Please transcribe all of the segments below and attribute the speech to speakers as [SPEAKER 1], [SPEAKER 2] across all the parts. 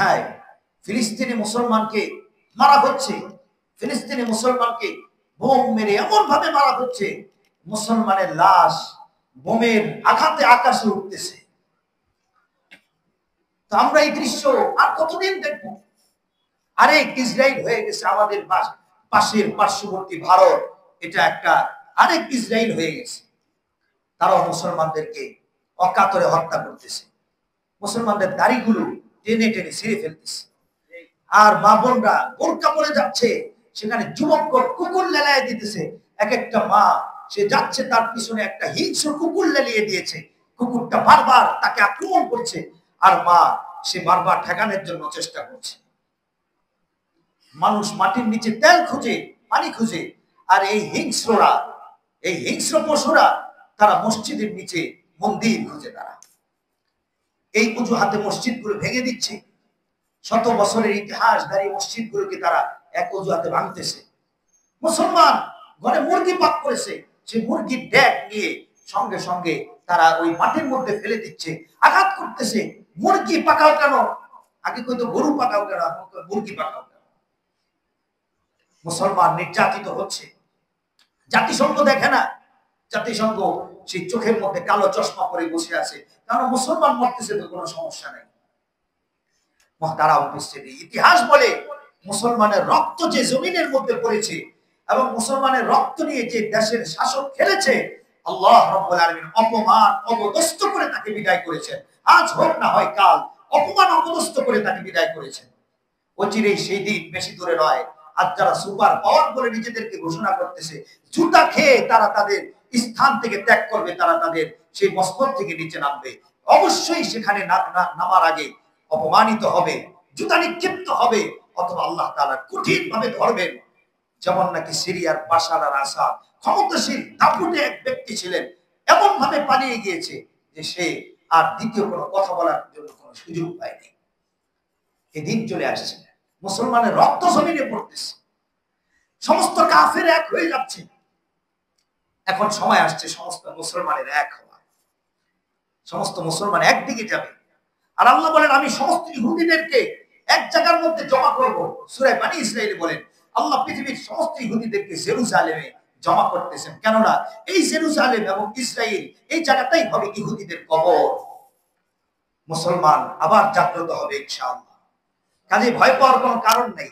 [SPEAKER 1] বেনিহায় ফিলিস্তিনি মুসলমানকে মারা হচ্ছে, ফিলিস্তিনি মুসলমানকে বোম মেরে এমন ভাবে মারা হচ্ছে, মুসলমানের লাশ বোমের আঘাতে আকাশে উঠতেছে। তো আমরা এই দৃশ্য আর কতদিন দেখব? আরেক ইসরায়েল হয়ে গেছে আমাদের পাশের পার্শ্ববর্তী ভারত, এটা একটা আরেক ইসরায়েল হয়ে গেছে। তারাও মুসলমানদেরকে অকাতরে হত্যা করতেছে, মুসলমানদের দাড়িগুলো টেনে টেনে ছিঁড়ে ফেলতেছে। আর মা বোনরা বোরকা পরে যাচ্ছে, সেখানে যুবক কুকুর লেলায় দিতেছে। এক একটা মা সে যাচ্ছে, তার পিছনে একটা হিংস্র কুকুর লেলিয়ে দিয়েছে, কুকুরটা বারবার তাকে আক্রমণ করছে, আর মা সে বারবার ঠেকানোর জন্য চেষ্টা করছে। মানুষ মাটির নিচে তেল খুঁজে, পানি খুঁজে, আর এই হিংস্ররা, এই হিংস্র পশুরা তারা মসজিদের নিচে মন্দির খুঁজে। তারা এই অজুহাতে মসজিদগুলো ভেঙে দিচ্ছে। শত বছরের ইতিহাসধারী মসজিদগুলোকে তারা এক অজুহাতে ভাঙতেছে। মুসলমান ঘরে মুরগি পাক করেছে, সে মুরগির ড্যাগ নিয়ে সঙ্গে সঙ্গে তারা ওই মাটির মধ্যে ফেলে দিচ্ছে, আঘাত করতেছে। মুরগি পাকাও কেন? আগে কইতো গরু পাকাও কেন, মুরগি পাকাও কেন? মুসলমান নির্যাতিত হচ্ছে। জাতিসংঘ দেখে না? জাতিসংঘ সেই চোখের মধ্যে কালো চশমা পরে বসে আছে, কারণ মুসলমান মরতেছে তো কোনো সমস্যা নেই। তারা উপস্থিতি ইতিহাস বলে মুসলমানের রক্ত যে জমিনের মধ্যে পড়েছে এবং মুসলমানের রক্ত নিয়ে যে দেশের শাসক খেলেছে, আল্লাহ রাব্বুল আলামিন অপমান অপদস্থ করে তাকে বিদায় করেছেন। আজ হোক না হয় কাল অপমান অপদস্থ করে তাকে বিদায় করেছেন। অচিরেই সেই দিন বেশি দূরে নয়। আজ যারা সুপার পাওয়ার বলে নিজেদেরকে ঘোষণা করতেছে, জুতা খেয়ে তারা তাদের স্থান থেকে ত্যাগ করবে, তারা তাদের সেই মস্তক থেকে নিচে নামবে। অবশ্যই সেখানে নামার আগে অপমানিত হবে, জুতা নিক্ষিপ্ত হবে, অথবা আল্লাহ তাআলা কঠিন ভাবে ধরবেন। যেমন নাকি সিরিয়ার বাশার আল আসাদ ক্ষমতাশীল দাপুটে এক ব্যক্তি ছিলেন, এমন ভাবে পালিয়ে গিয়েছে যে সে আর দ্বিতীয় কোনো কথা বলার জন্য কোনো সুযোগ পায়নি। এদিন চলে আসছে, মুসলমানের রক্ত জমিনে পড়তেছে, সমস্ত কাফের এক হয়ে যাচ্ছে। এখন সময় আসছে সমস্ত মুসলমানের এক হওয়া, সমস্ত মুসলমান একদিকে যাবে। আর আল্লাহ বলেন, আমি সমস্ত ইহুদিদেরকে এক জায়গার মধ্যে জমা করব। সূরা বনী ইসরাঈল বলেন, আল্লাহ পৃথিবীর সমস্ত ইহুদিদেরকে জেরুজালেমে জমা করতেছেন, কেননা এই জেরুজালেম এবং ইসরাইল এই জায়গাটাই হবে ইহুদিদের কবর। মুসলমান আবার জাগ্রত হবে ইনশাআল্লাহ। কাজে ভয় পাওয়ার কোনো কারণ নেই।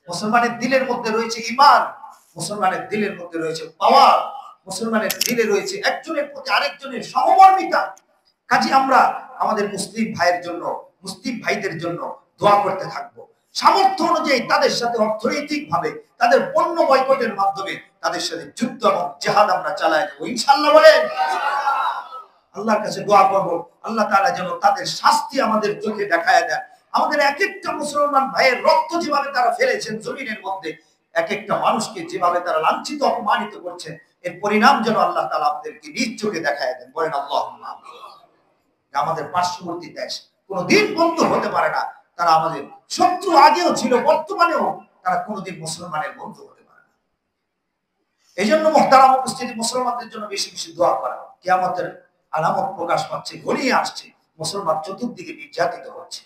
[SPEAKER 1] মুসলমানের দিলের মধ্যে রয়েছে ঈমান, মুসলমানের দিলের মধ্যে রয়েছে পাওয়ার, মুসলমানের দিলে রয়েছে একজনের প্রতি আরেকজনের সহমর্মিতা। কাজে আমরা আমাদের মুসলিম ভাইয়ের জন্য, মুসলিম ভাইদের জন্য দোয়া করতে থাকবো। সামর্থ্য অনুযায়ী তাদের সাথে অর্থনৈতিক ভাবে, তাদের পণ্য বয়কটের মাধ্যমে তাদের সাথে যুদ্ধ এবং জিহাদ আমরা চালাই দেবো ইনশাআল্লাহ। বলেন আল্লাহর কাছে দোয়া করবো, আল্লাহ তাআলা যেন তাদের শাস্তি আমাদের চোখে দেখায় দেন। আমাদের এক একটা মুসলমান ভাইয়ের রক্ত যেভাবে তারা ফেলেছেন জমিনের মধ্যে, এক একটা মানুষকে যেভাবে তারা লাঞ্ছিত অপমানিত করছেন, এর পরিণাম যেন আল্লাহ তাআলা আমাদেরকে নিজ চোখে দেখায় দেন। বলেন আল্লাহুম্মা আমিন। আমাদের পার্শ্ববর্তী দেশ কোনোদিন বন্ধু হতে পারে না। তারা আমাদের শত্রু আগেও ছিল, বর্তমানেও তারা কোনোদিন মুসলমানের বন্ধু হতে পারে না। এই জন্য মুহতারাম উপস্থিতি, মুসলমানদের জন্য বেশি বেশি দোয়া করা। কিয়ামতের আলামত প্রকাশ পাচ্ছে, ঘনিয়ে আসছে, মুসলমান চতুর্দিকে নির্যাতিত হচ্ছে।